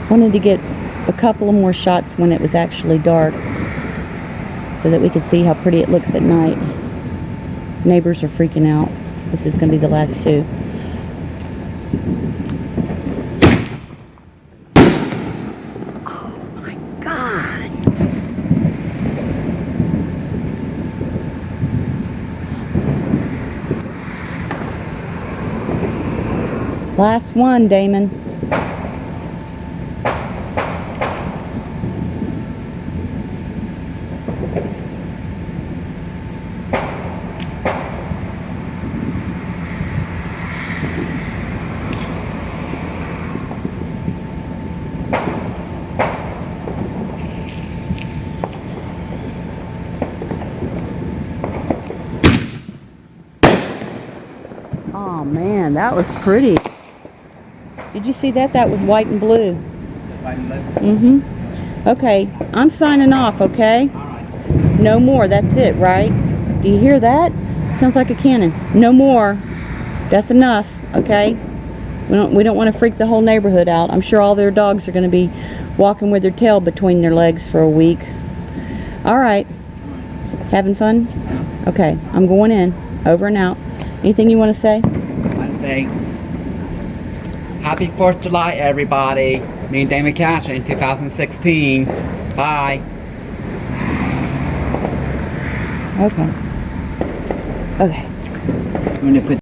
Wanted to get a couple of more shots when it was actually dark so that we could see how pretty it looks at night. Neighbors are freaking out. This is going to be the last two. Oh my God. Last one, Damon. Oh man, that was pretty. Did you see that? That was white and blue. White and blue? Mm-hmm. Okay, I'm signing off, okay? Alright. No more, that's it, right? Do you hear that? Sounds like a cannon. No more. That's enough, okay? We don't want to freak the whole neighborhood out. I'm sure all their dogs are going to be walking with their tail between their legs for a week. Alright. Having fun? Okay, I'm going in. Over and out. Anything you want to say? I say, Happy 4th of July, everybody. Me and Damon Cash in 2016. Bye. Okay. Okay. I'm gonna put